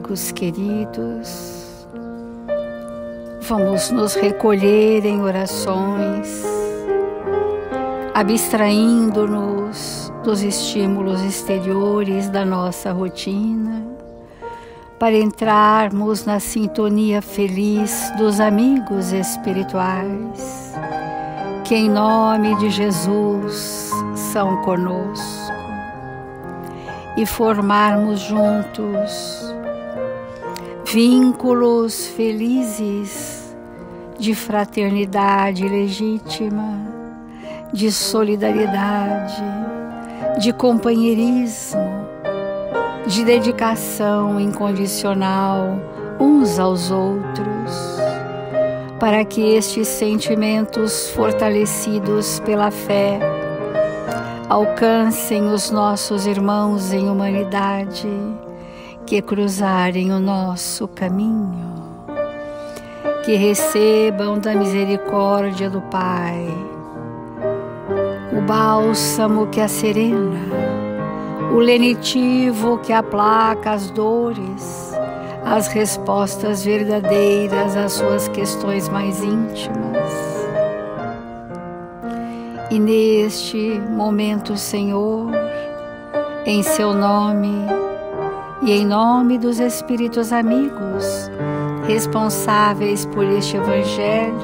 amigos queridos, vamos nos recolher em orações, abstraindo-nos dos estímulos exteriores da nossa rotina, para entrarmos na sintonia feliz dos amigos espirituais, que em nome de Jesus são conosco, e formarmos juntos vínculos felizes de fraternidade legítima, de solidariedade, de companheirismo, de dedicação incondicional uns aos outros, para que estes sentimentos fortalecidos pela fé alcancem os nossos irmãos em humanidade que cruzarem o nosso caminho, que recebam da misericórdia do Pai o bálsamo que acerena, o lenitivo que aplaca as dores, as respostas verdadeiras às suas questões mais íntimas. E neste momento, Senhor, em Seu nome e em nome dos Espíritos amigos responsáveis por este Evangelho,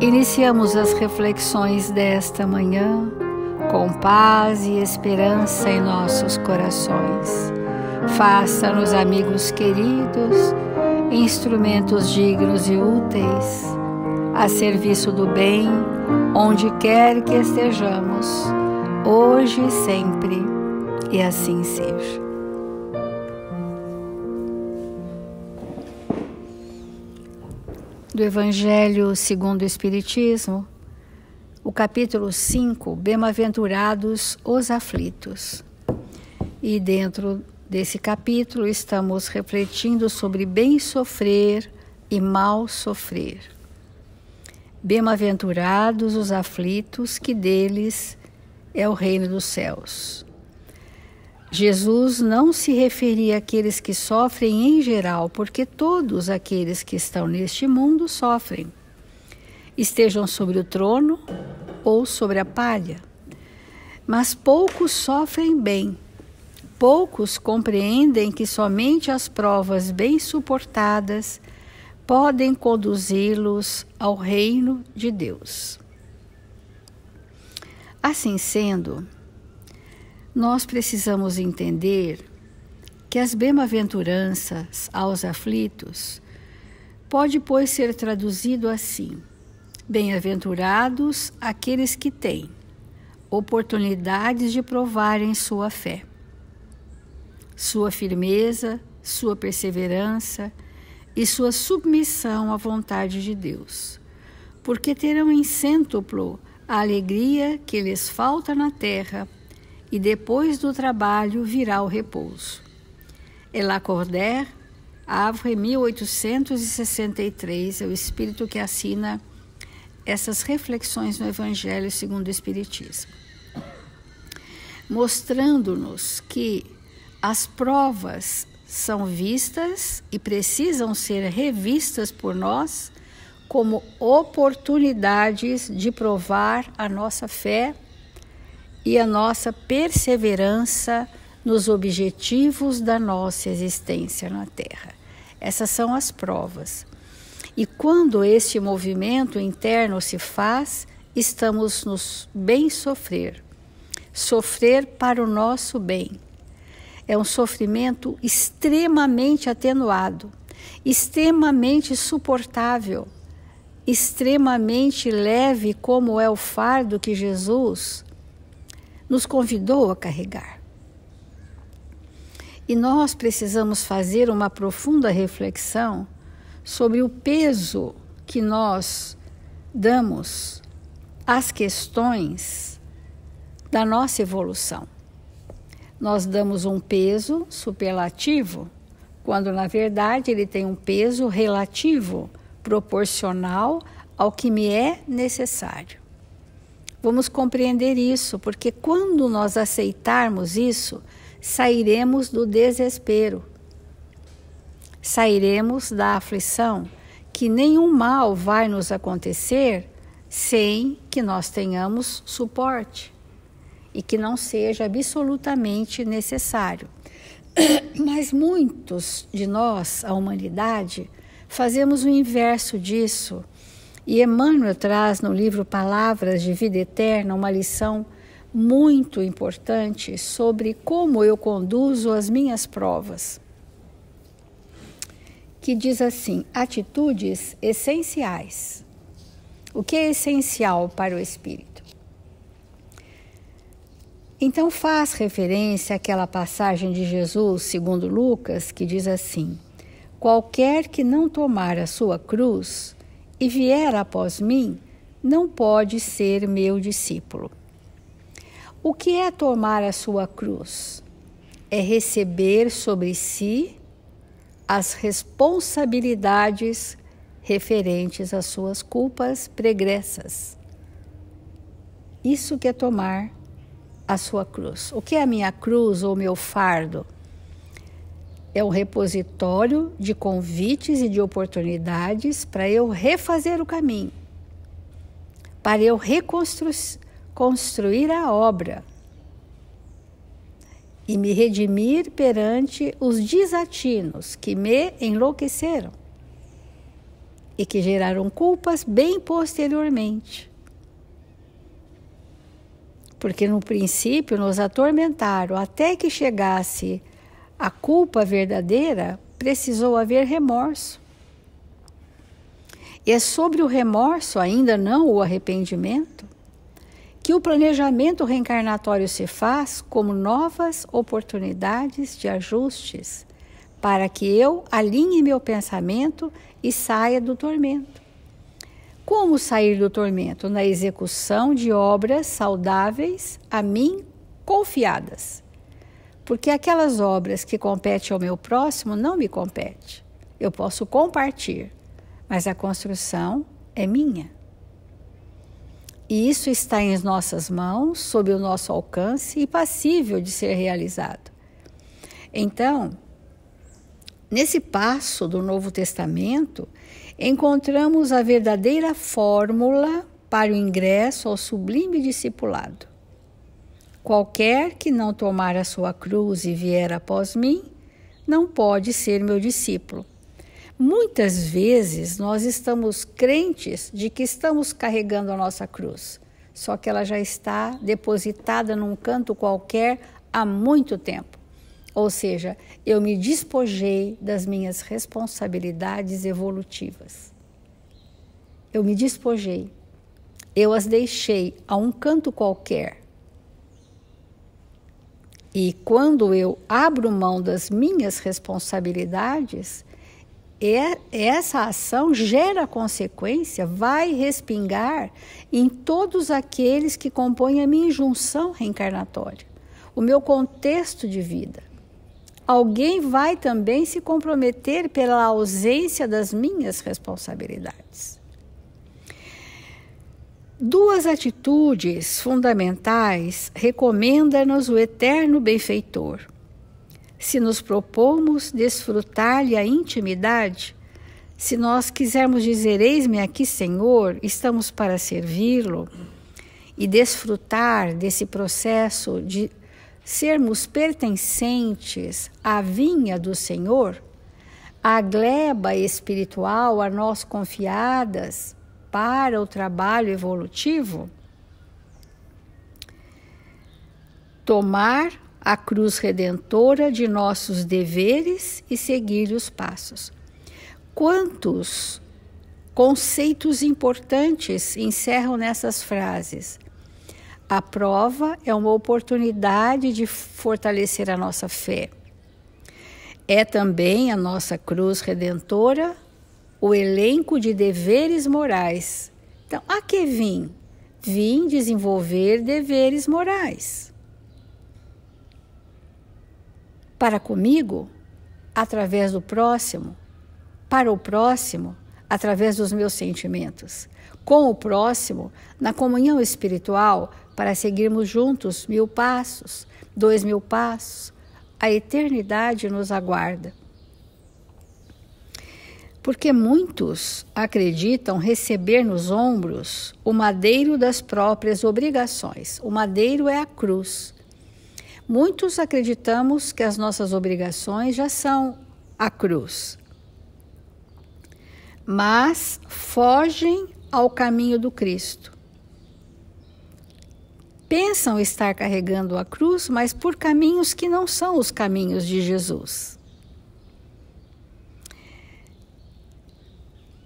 iniciamos as reflexões desta manhã com paz e esperança em nossos corações. Faça-nos, amigos queridos, instrumentos dignos e úteis, a serviço do bem, onde quer que estejamos, hoje e sempre, e assim seja. Do Evangelho segundo o Espiritismo, o capítulo 5, Bem-aventurados os aflitos. E dentro desse capítulo estamos refletindo sobre bem sofrer e mal sofrer. Bem-aventurados os aflitos, que deles é o reino dos céus. Jesus não se referia àqueles que sofrem em geral, porque todos aqueles que estão neste mundo sofrem, estejam sobre o trono ou sobre a palha. Mas poucos sofrem bem, poucos compreendem que somente as provas bem suportadas podem conduzi-los ao reino de Deus. Assim sendo, nós precisamos entender que as bem-aventuranças aos aflitos pode, pois, ser traduzido assim: bem-aventurados aqueles que têm oportunidades de provarem sua fé, sua firmeza, sua perseverança e sua submissão à vontade de Deus, porque terão em cêntuplo a alegria que lhes falta na terra, e depois do trabalho virá o repouso. Lacordaire, Havre, 1863, é o espírito que assina essas reflexões no Evangelho segundo o Espiritismo, mostrando-nos que as provas são vistas e precisam ser revistas por nós como oportunidades de provar a nossa fé e a nossa perseverança nos objetivos da nossa existência na Terra. Essas são as provas. E quando este movimento interno se faz, estamos nos bem sofrer. Sofrer para o nosso bem. É um sofrimento extremamente atenuado, extremamente suportável, extremamente leve, como é o fardo que Jesus nos convidou a carregar. E nós precisamos fazer uma profunda reflexão sobre o peso que nós damos às questões da nossa evolução. Nós damos um peso superlativo, quando na verdade ele tem um peso relativo, proporcional ao que me é necessário. Vamos compreender isso, porque quando nós aceitarmos isso, sairemos do desespero. sairemos da aflição, que nenhum mal vai nos acontecer sem que nós tenhamos suporte e que não seja absolutamente necessário. Mas muitos de nós, a humanidade, fazemos o inverso disso. E Emmanuel traz no livro Palavras de Vida Eterna uma lição muito importante sobre como eu conduzo as minhas provas, que diz assim: atitudes essenciais. O que é essencial para o espírito? Então faz referência àquela passagem de Jesus, segundo Lucas, que diz assim: qualquer que não tomar a sua cruz e vier após mim, não pode ser meu discípulo. O que é tomar a sua cruz? É receber sobre si as responsabilidades referentes às suas culpas pregressas. Isso que é tomar a sua cruz. O que é a minha cruz ou meu fardo? É um repositório de convites e de oportunidades para eu refazer o caminho, para eu construir a obra e me redimir perante os desatinos que me enlouqueceram e que geraram culpas bem posteriormente. Porque no princípio nos atormentaram até que chegasse a culpa verdadeira, precisou haver remorso. E é sobre o remorso, ainda não o arrependimento, que o planejamento reencarnatório se faz como novas oportunidades de ajustes para que eu alinhe meu pensamento e saia do tormento. Como sair do tormento? Na execução de obras saudáveis a mim confiadas. Porque aquelas obras que competem ao meu próximo não me competem. Eu posso compartilhar, mas a construção é minha. E isso está em nossas mãos, sob o nosso alcance e passível de ser realizado. Então, nesse passo do Novo Testamento, encontramos a verdadeira fórmula para o ingresso ao sublime discipulado. Qualquer que não tomar a sua cruz e vier após mim, não pode ser meu discípulo. Muitas vezes nós estamos crentes de que estamos carregando a nossa cruz, só que ela já está depositada num canto qualquer há muito tempo. Ou seja, eu me despojei das minhas responsabilidades evolutivas. Eu me despojei. Eu as deixei a um canto qualquer. E quando eu abro mão das minhas responsabilidades, essa ação gera consequência, vai respingar em todos aqueles que compõem a minha injunção reencarnatória, o meu contexto de vida. Alguém vai também se comprometer pela ausência das minhas responsabilidades. Duas atitudes fundamentais recomenda-nos o eterno benfeitor. Se nos propomos desfrutar-lhe a intimidade, se nós quisermos dizer, eis-me aqui, Senhor, estamos para servi-lo, e desfrutar desse processo de sermos pertencentes à vinha do Senhor, à gleba espiritual a nós confiadas para o trabalho evolutivo, tomar a cruz redentora de nossos deveres e seguir os passos. Quantos conceitos importantes encerram nessas frases? A prova é uma oportunidade de fortalecer a nossa fé. É também a nossa cruz redentora o elenco de deveres morais. Então, a que vim? Vim desenvolver deveres morais. Para comigo, através do próximo. Para o próximo, através dos meus sentimentos. Com o próximo, na comunhão espiritual, para seguirmos juntos 1000 passos, 2000 passos. A eternidade nos aguarda. Porque muitos acreditam receber nos ombros o madeiro das próprias obrigações. O madeiro é a cruz. Muitos acreditamos que as nossas obrigações já são a cruz, mas fogem ao caminho do Cristo. Pensam estar carregando a cruz, mas por caminhos que não são os caminhos de Jesus.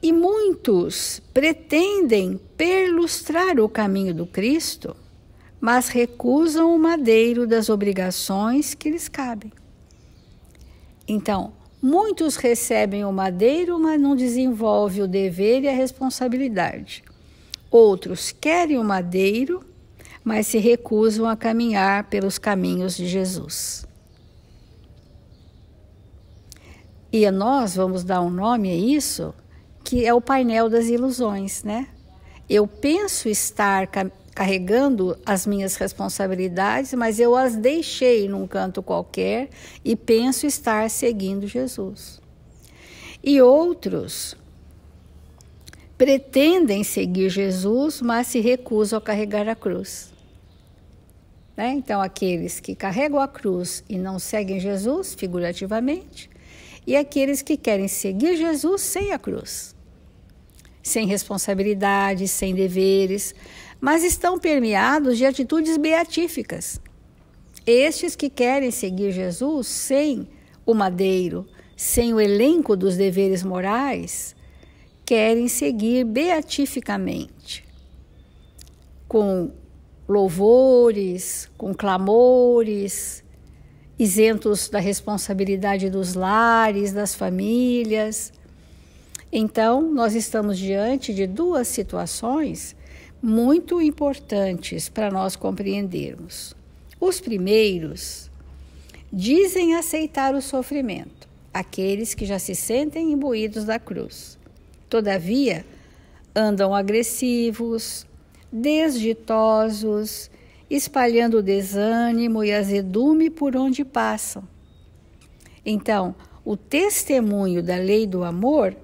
E muitos pretendem perlustrar o caminho do Cristo, mas recusam o madeiro das obrigações que lhes cabem. Então, muitos recebem o madeiro, mas não desenvolvem o dever e a responsabilidade. Outros querem o madeiro, mas se recusam a caminhar pelos caminhos de Jesus. E nós vamos dar um nome a isso, que é o painel das ilusões, né? Eu penso estar carregando as minhas responsabilidades, mas eu as deixei num canto qualquer e penso estar seguindo Jesus. E outros pretendem seguir Jesus, mas se recusam a carregar a cruz. Né? Então, aqueles que carregam a cruz e não seguem Jesus, figurativamente, e aqueles que querem seguir Jesus sem a cruz, sem responsabilidades, sem deveres, mas estão permeados de atitudes beatíficas. Estes que querem seguir Jesus sem o madeiro, sem o elenco dos deveres morais, querem seguir beatificamente, com louvores, com clamores, isentos da responsabilidade dos lares, das famílias. Então, nós estamos diante de duas situações muito importantes para nós compreendermos. Os primeiros dizem aceitar o sofrimento, aqueles que já se sentem imbuídos da cruz. Todavia, andam agressivos, desditosos, espalhando desânimo e azedume por onde passam. Então, o testemunho da lei do amor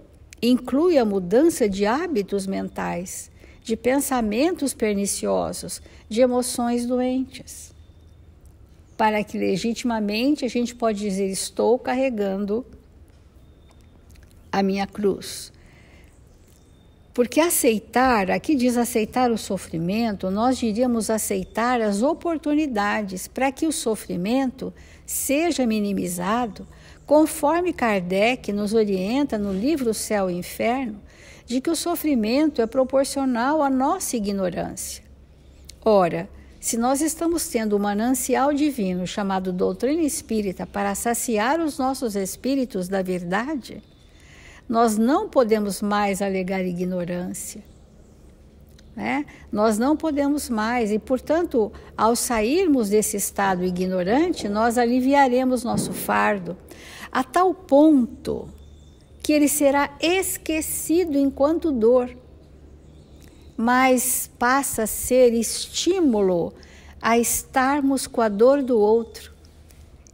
inclui a mudança de hábitos mentais, de pensamentos perniciosos, de emoções doentes, para que legitimamente a gente pode dizer: estou carregando a minha cruz. Porque aceitar, aqui diz aceitar o sofrimento, nós diríamos aceitar as oportunidades para que o sofrimento seja minimizado, conforme Kardec nos orienta no livro Céu e Inferno, de que o sofrimento é proporcional à nossa ignorância. Ora, se nós estamos tendo um manancial divino chamado doutrina espírita para saciar os nossos espíritos da verdade, nós não podemos mais alegar ignorância, né? Nós não podemos mais, e portanto, ao sairmos desse estado ignorante, nós aliviaremos nosso fardo, a tal ponto que ele será esquecido enquanto dor, mas passa a ser estímulo a estarmos com a dor do outro.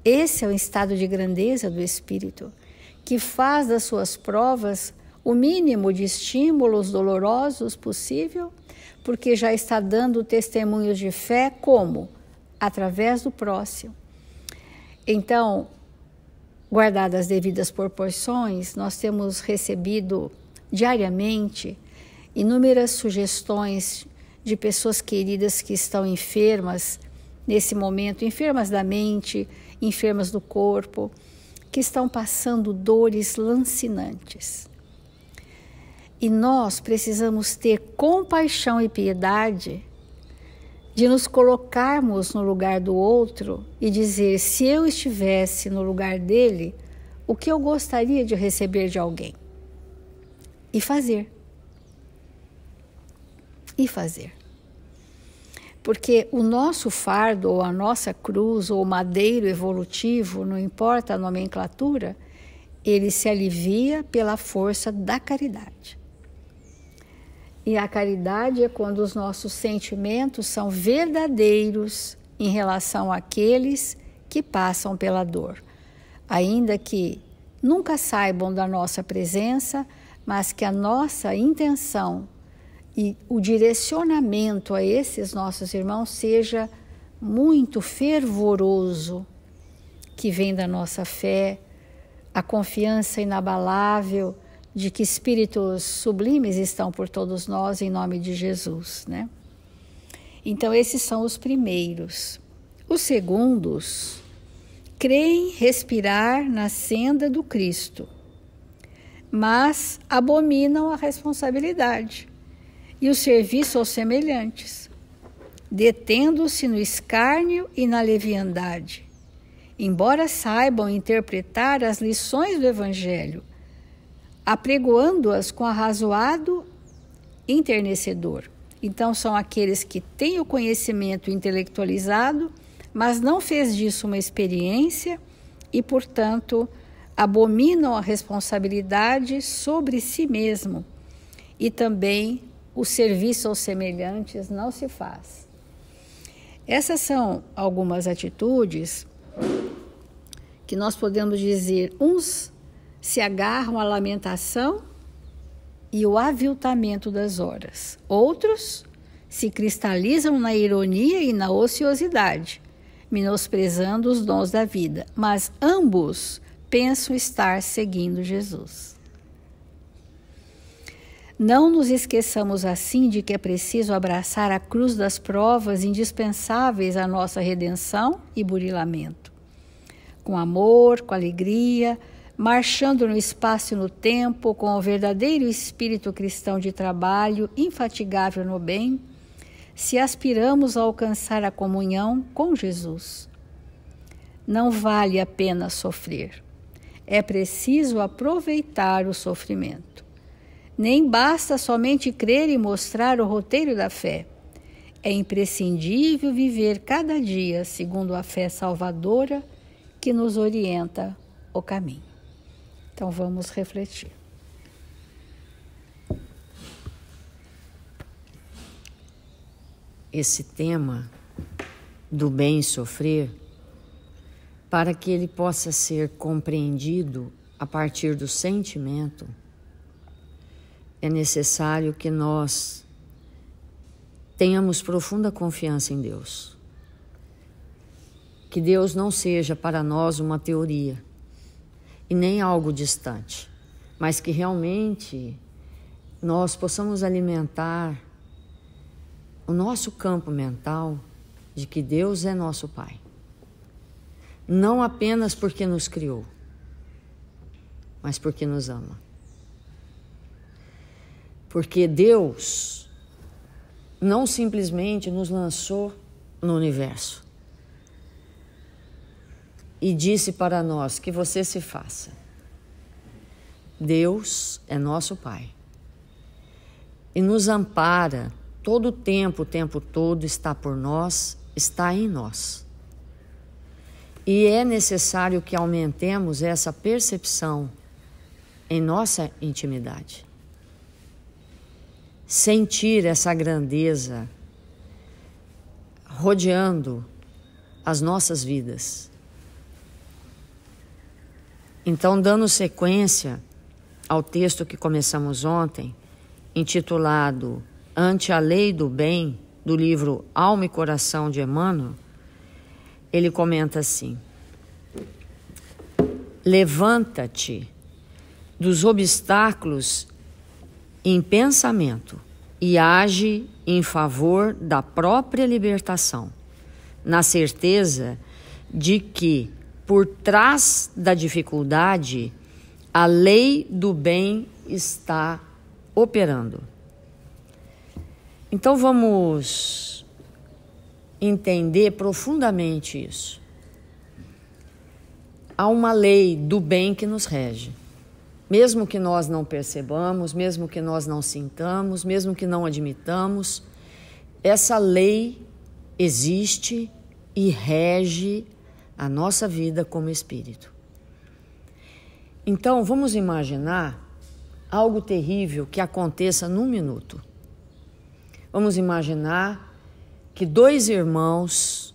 Esse é o estado de grandeza do espírito, que faz das suas provas o mínimo de estímulos dolorosos possível, porque já está dando testemunhos de fé como? Através do próximo. Então, guardadas as devidas proporções, nós temos recebido diariamente inúmeras sugestões de pessoas queridas que estão enfermas nesse momento, enfermas da mente, enfermas do corpo, que estão passando dores lancinantes. E nós precisamos ter compaixão e piedade de nos colocarmos no lugar do outro e dizer: se eu estivesse no lugar dele, o que eu gostaria de receber de alguém? E fazer. E fazer. Porque o nosso fardo, ou a nossa cruz, ou o madeiro evolutivo, não importa a nomenclatura, ele se alivia pela força da caridade. E a caridade é quando os nossos sentimentos são verdadeiros em relação àqueles que passam pela dor. Ainda que nunca saibam da nossa presença, mas que a nossa intenção e o direcionamento a esses nossos irmãos seja muito fervoroso, que vem da nossa fé, a confiança inabalável de que espíritos sublimes estão por todos nós em nome de Jesus, né? Então esses são os primeiros. Os segundos creem respirar na senda do Cristo, mas abominam a responsabilidade e o serviço aos semelhantes, detendo-se no escárnio e na leviandade, embora saibam interpretar as lições do Evangelho, apregoando-as com arrazoado enternecedor. Então são aqueles que têm o conhecimento intelectualizado, mas não fez disso uma experiência e, portanto, abominam a responsabilidade sobre si mesmo e também o serviço aos semelhantes não se faz. Essas são algumas atitudes que nós podemos dizer, uns se agarram à lamentação e o aviltamento das horas. Outros se cristalizam na ironia e na ociosidade, menosprezando os dons da vida. Mas ambos pensam estar seguindo Jesus. Não nos esqueçamos assim de que é preciso abraçar a cruz das provas indispensáveis à nossa redenção e burilamento. Com amor, com alegria, marchando no espaço e no tempo, com o verdadeiro espírito cristão de trabalho, infatigável no bem, se aspiramos a alcançar a comunhão com Jesus. Não vale a pena sofrer. É preciso aproveitar o sofrimento. Nem basta somente crer e mostrar o roteiro da fé. É imprescindível viver cada dia segundo a fé salvadora que nos orienta o caminho. Então vamos refletir. Esse tema do bem sofrer, para que ele possa ser compreendido a partir do sentimento, é necessário que nós tenhamos profunda confiança em Deus. Que Deus não seja para nós uma teoria e nem algo distante, mas que realmente nós possamos alimentar o nosso campo mental de que Deus é nosso Pai. Não apenas porque nos criou, mas porque nos ama. Porque Deus não simplesmente nos lançou no universo e disse para nós que você se faça. Deus é nosso Pai e nos ampara todo o tempo todo está por nós, está em nós. E é necessário que aumentemos essa percepção em nossa intimidade. Sentir essa grandeza rodeando as nossas vidas. Então, dando sequência ao texto que começamos ontem, intitulado Ante a Lei do Bem, do livro Alma e Coração de Emmanuel, ele comenta assim: levanta-te dos obstáculos em pensamento e age em favor da própria libertação, na certeza de que, por trás da dificuldade, a lei do bem está operando. Então vamos entender profundamente isso. Há uma lei do bem que nos rege. Mesmo que nós não percebamos, mesmo que nós não sintamos, mesmo que não admitamos, essa lei existe e rege a nossa vida como espírito. Então vamos imaginar algo terrível que aconteça num minuto. Vamos imaginar que dois irmãos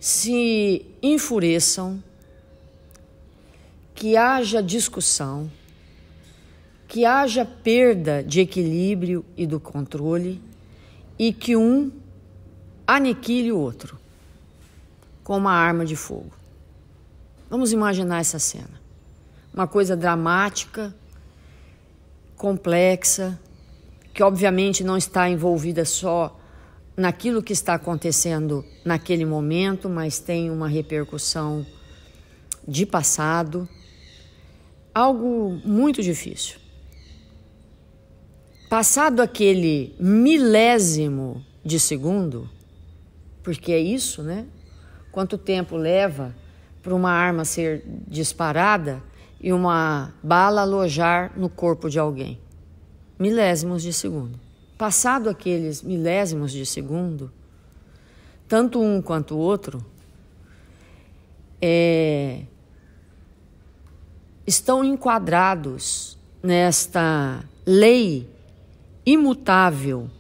se enfureçam, que que haja discussão, que haja perda de equilíbrio e do controle e que um aniquile o outro com uma arma de fogo. Vamos imaginar essa cena. Uma coisa dramática, complexa, que obviamente não está envolvida só naquilo que está acontecendo naquele momento, mas tem uma repercussão de passado. Algo muito difícil. Passado aquele milésimo de segundo, porque é isso, né? Quanto tempo leva para uma arma ser disparada e uma bala alojar no corpo de alguém? Milésimos de segundo. Passado aqueles milésimos de segundo, tanto um quanto o outro estão enquadrados nesta lei imutável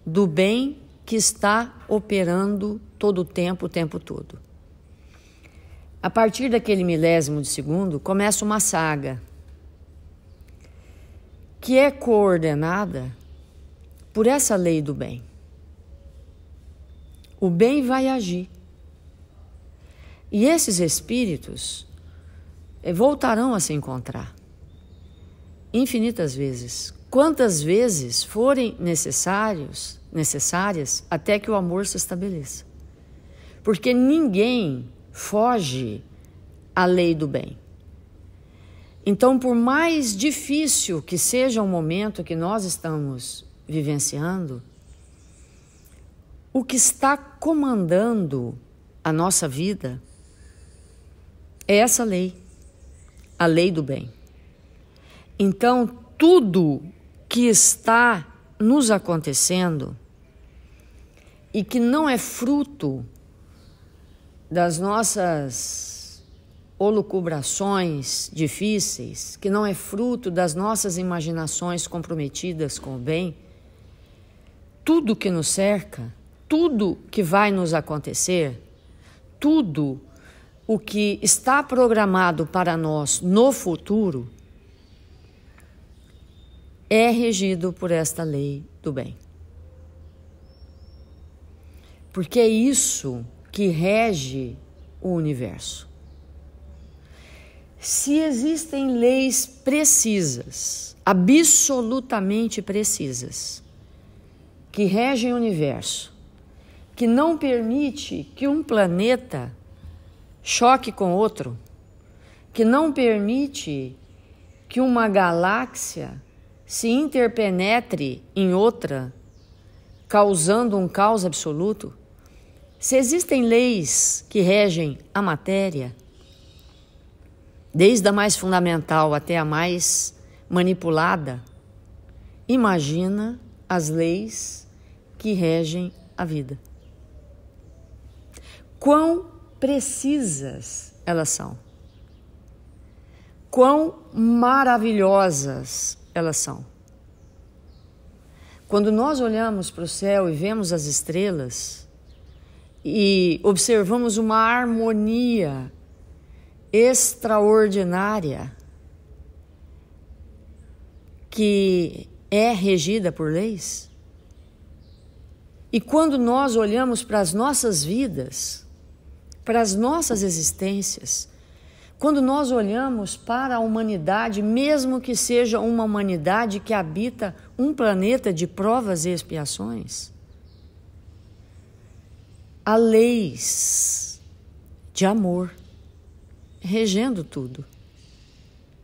do bem que está operando todo o tempo todo. A partir daquele milésimo de segundo, começa uma saga que é coordenada por essa lei do bem. O bem vai agir. E esses espíritos voltarão a se encontrar infinitas vezes. Quantas vezes forem necessárias até que o amor se estabeleça. Porque ninguém foge à lei do bem. Então, por mais difícil que seja o momento que nós estamos vivenciando, o que está comandando a nossa vida é essa lei, a lei do bem. Então, tudo que está nos acontecendo e que não é fruto das nossas holucubrações difíceis, que não é fruto das nossas imaginações comprometidas com o bem, tudo que nos cerca, tudo que vai nos acontecer, tudo o que está programado para nós no futuro é regido por esta lei do bem. Porque é isso que rege o universo. Se existem leis precisas, absolutamente precisas, que regem o universo, que não permite que um planeta choque com outro, que não permite que uma galáxia se interpenetre em outra, causando um caos absoluto, se existem leis que regem a matéria, desde a mais fundamental até a mais manipulada, imagina as leis que regem a vida. Quão precisas elas são, quão maravilhosas elas são. Quando nós olhamos para o céu e vemos as estrelas e observamos uma harmonia extraordinária que é regida por leis, e quando nós olhamos para as nossas vidas, para as nossas existências, quando nós olhamos para a humanidade, mesmo que seja uma humanidade que habita um planeta de provas e expiações, há leis de amor regendo tudo,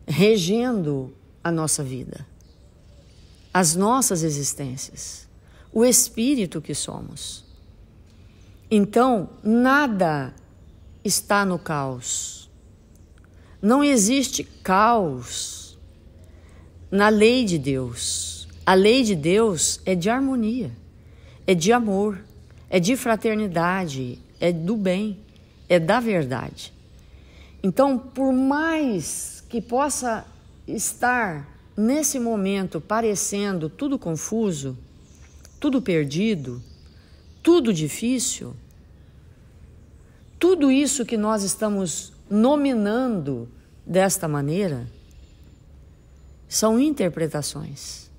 regendo a nossa vida, as nossas existências, o espírito que somos. Então, nada está no caos. Não existe caos na lei de Deus. A lei de Deus é de harmonia, é de amor, é de fraternidade, é do bem, é da verdade. Então, por mais que possa estar nesse momento parecendo tudo confuso, tudo perdido, tudo difícil, tudo isso que nós estamos nominando desta maneira são interpretações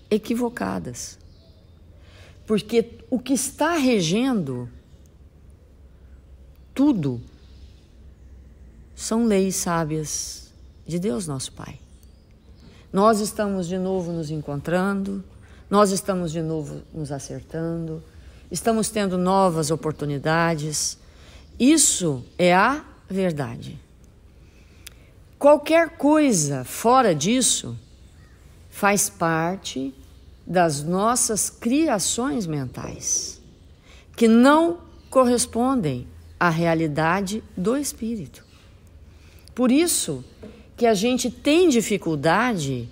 equivocadas. Porque o que está regendo tudo são leis sábias de Deus, nosso Pai. Nós estamos de novo nos encontrando, nós estamos de novo nos acertando, estamos tendo novas oportunidades. Isso é a verdade. Qualquer coisa fora disso faz parte das nossas criações mentais, que não correspondem à realidade do espírito. Por isso que a gente tem dificuldade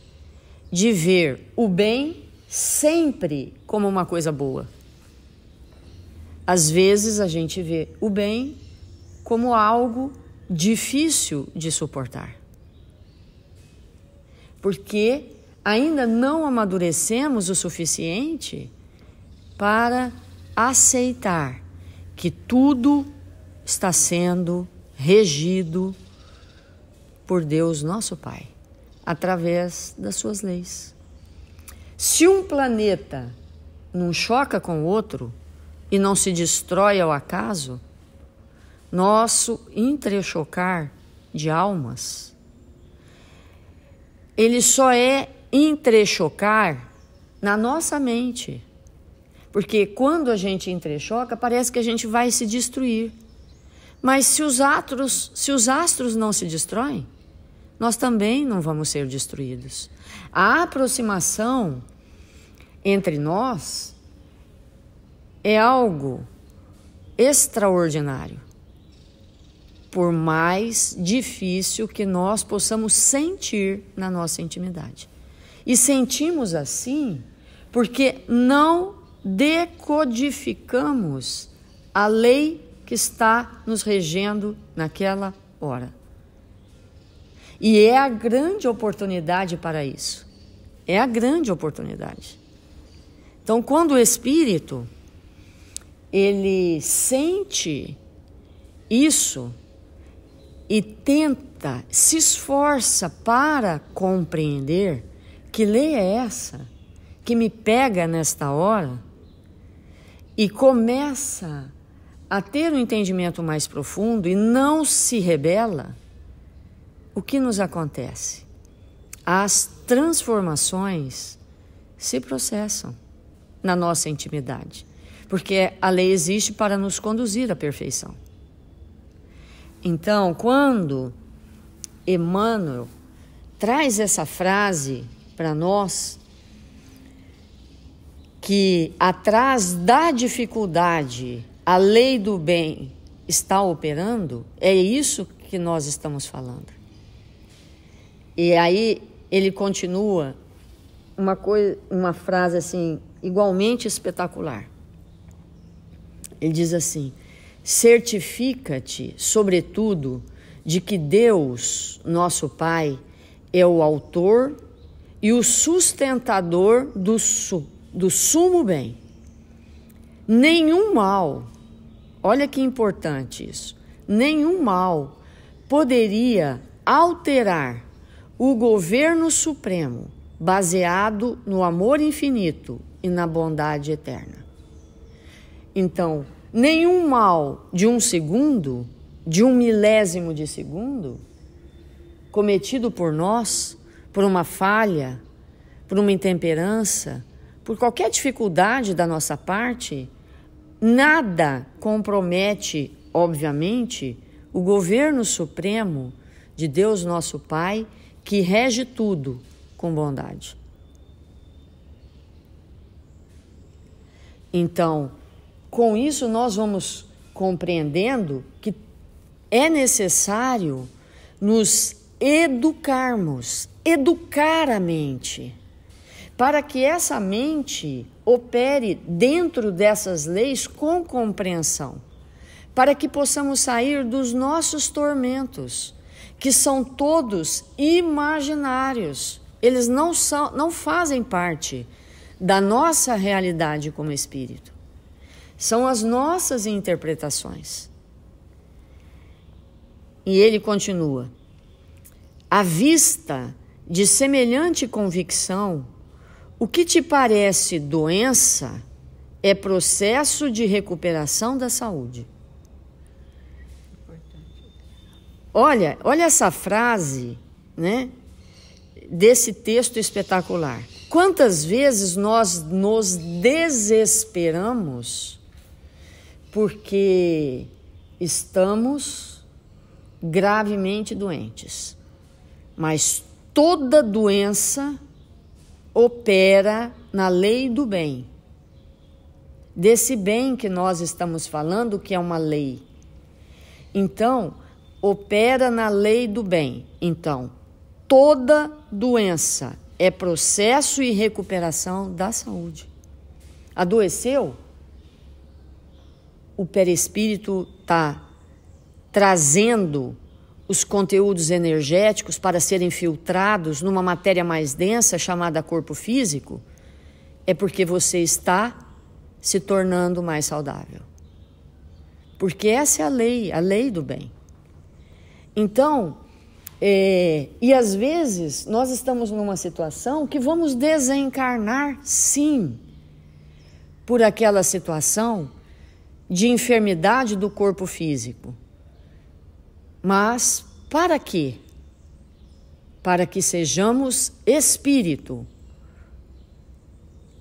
de ver o bem sempre como uma coisa boa. Às vezes a gente vê o bem como algo difícil de suportar. Porque ainda não amadurecemos o suficiente para aceitar que tudo está sendo regido por Deus, nosso Pai, através das suas leis. Se um planeta não choca com o outro e não se destrói ao acaso, nosso entrechocar de almas, ele só é entrechocar na nossa mente. Porque quando a gente entrechoca, parece que a gente vai se destruir. Mas se os astros não se destroem, nós também não vamos ser destruídos. A aproximação entre nós é algo extraordinário. Por mais difícil que nós possamos sentir na nossa intimidade. E sentimos assim porque não decodificamos a lei que está nos regendo naquela hora. E é a grande oportunidade para isso. É a grande oportunidade. Então, quando o espírito, ele sente isso e tenta, se esforça para compreender que lei é essa que me pega nesta hora e começa a ter um entendimento mais profundo e não se rebela, o que nos acontece? As transformações se processam na nossa intimidade, porque a lei existe para nos conduzir à perfeição. Então, quando Emmanuel traz essa frase para nós, que atrás da dificuldade a lei do bem está operando, é isso que nós estamos falando. E aí ele continua uma frase assim, igualmente espetacular. Ele diz assim: certifica-te, sobretudo, de que Deus, nosso Pai, é o autor e o sustentador do sumo bem. Nenhum mal, olha que importante isso, nenhum mal poderia alterar o governo supremo baseado no amor infinito e na bondade eterna. Então, nenhum mal de um segundo, de um milésimo de segundo, cometido por nós, por uma falha, por uma intemperança, por qualquer dificuldade da nossa parte, nada compromete, obviamente, o governo supremo de Deus nosso Pai, que rege tudo com bondade. Então, com isso nós vamos compreendendo que é necessário nos educarmos, educar a mente, para que essa mente opere dentro dessas leis com compreensão, para que possamos sair dos nossos tormentos, que são todos imaginários. Eles não fazem parte da nossa realidade como espírito. São as nossas interpretações. E ele continua: à vista de semelhante convicção, o que te parece doença é processo de recuperação da saúde. Olha essa frase, né, desse texto espetacular. Quantas vezes nós nos desesperamos porque estamos gravemente doentes, mas toda doença opera na lei do bem. Desse bem que nós estamos falando, que é uma lei. Então, opera na lei do bem. Então, toda doença é processo e recuperação da saúde. Adoeceu? O perispírito está trazendo os conteúdos energéticos para serem filtrados numa matéria mais densa chamada corpo físico, é porque você está se tornando mais saudável. Porque essa é a lei do bem. Então, e às vezes nós estamos numa situação que vamos desencarnar, sim, por aquela situação de enfermidade do corpo físico. Mas para quê? Para que sejamos espírito.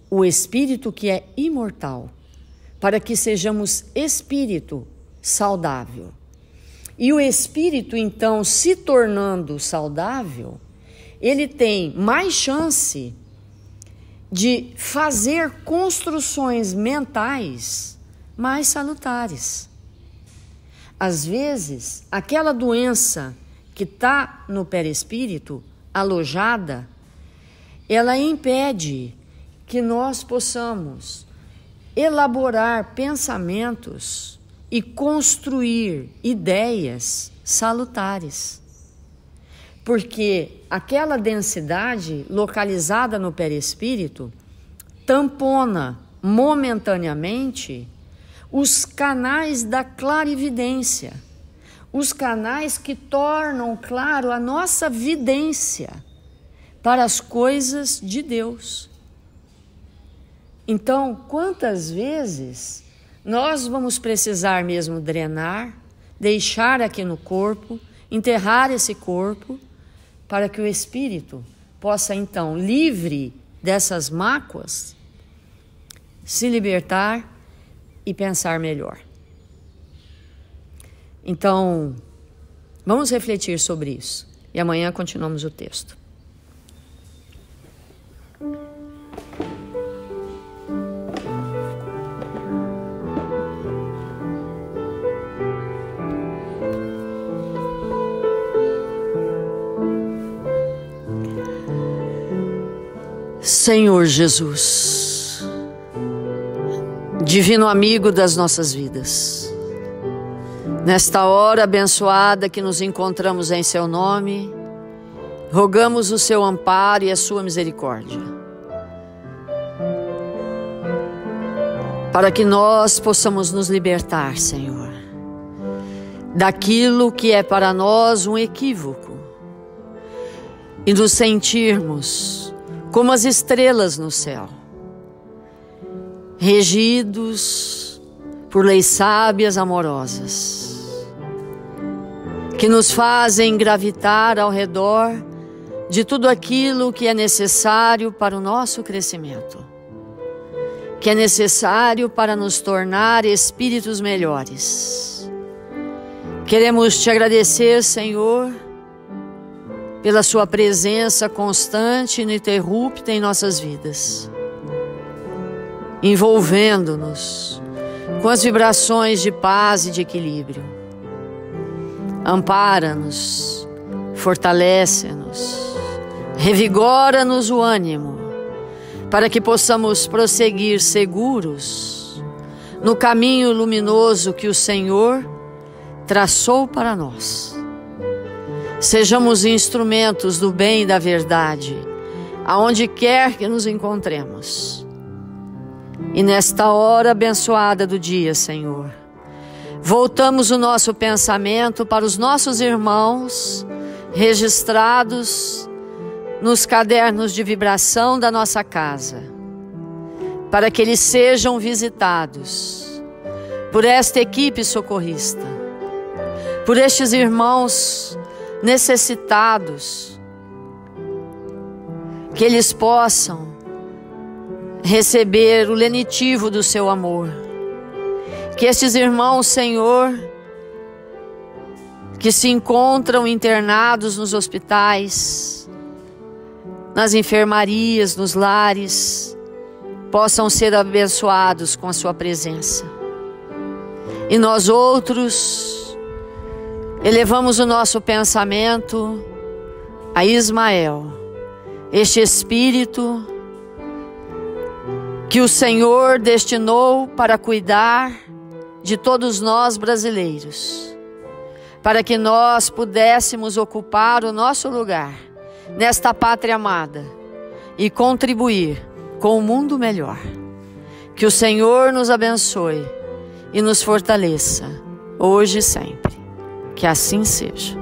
O espírito que é imortal. Para que sejamos espírito saudável. E o espírito, então, se tornando saudável, ele tem mais chance de fazer construções mentais mais salutares. Às vezes, aquela doença que está no perispírito, alojada, ela impede que nós possamos elaborar pensamentos e construir ideias salutares. Porque aquela densidade localizada no perispírito tampona momentaneamente os canais da clarividência, os canais que tornam claro a nossa vidência para as coisas de Deus. Então, quantas vezes nós vamos precisar mesmo drenar, deixar aqui no corpo, enterrar esse corpo, para que o espírito possa então, livre dessas mácuas, se libertar e pensar melhor. Então, vamos refletir sobre isso. E amanhã continuamos o texto. Senhor Jesus, divino amigo das nossas vidas, nesta hora abençoada que nos encontramos em seu nome, rogamos o seu amparo e a sua misericórdia, para que nós possamos nos libertar, Senhor, daquilo que é para nós um equívoco e nos sentirmos como as estrelas no céu, regidos por leis sábias amorosas, que nos fazem gravitar ao redor de tudo aquilo que é necessário para o nosso crescimento, que é necessário para nos tornar espíritos melhores. Queremos te agradecer, Senhor, pela sua presença constante e ininterrupta em nossas vidas, envolvendo-nos com as vibrações de paz e de equilíbrio. Ampara-nos, fortalece-nos, revigora-nos o ânimo, para que possamos prosseguir seguros no caminho luminoso que o Senhor traçou para nós. Sejamos instrumentos do bem e da verdade, aonde quer que nos encontremos. E nesta hora abençoada do dia, Senhor, voltamos o nosso pensamento para os nossos irmãos registrados nos cadernos de vibração da nossa casa, para que eles sejam visitados por esta equipe socorrista, por estes irmãos necessitados, que eles possam receber o lenitivo do seu amor. Que estes irmãos, Senhor, que se encontram internados nos hospitais, nas enfermarias, nos lares, possam ser abençoados com a sua presença. E nós outros elevamos o nosso pensamento a Ismael, este espírito que o Senhor destinou para cuidar de todos nós brasileiros, para que nós pudéssemos ocupar o nosso lugar nesta pátria amada e contribuir com um mundo melhor. Que o Senhor nos abençoe e nos fortaleça, hoje e sempre. Que assim seja.